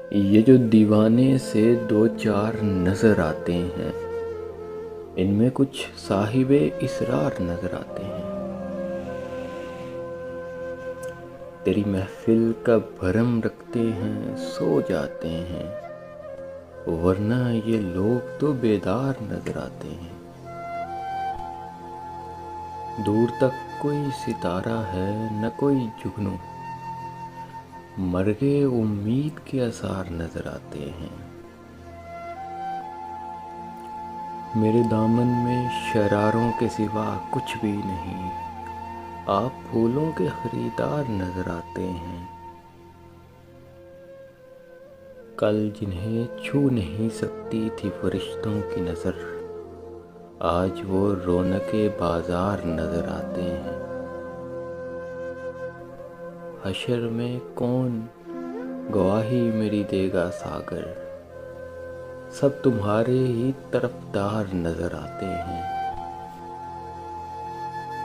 یہ جو دیوانے سے دو چار نظر آتے ہیں، ان میں کچھ صاحب اسرار نظر آتے ہیں۔ تیری محفل کا بھرم رکھتے ہیں، سو جاتے ہیں، ورنہ یہ لوگ تو بیدار نظر آتے ہیں۔ دور تک کوئی ستارہ ہے نہ کوئی جگنو، مرگے امید کے آثار نظر آتے ہیں۔ میرے دامن میں شراروں کے سوا کچھ بھی نہیں، آپ پھولوں کے خریدار نظر آتے ہیں۔ کل جنہیں چھو نہیں سکتی تھی فرشتوں کی نظر، آج وہ رونق بازار نظر آتے ہیں۔ حشر میں کون گواہی میری دے گا ساغر، سب تمہارے ہی طرفدار نظر آتے ہیں۔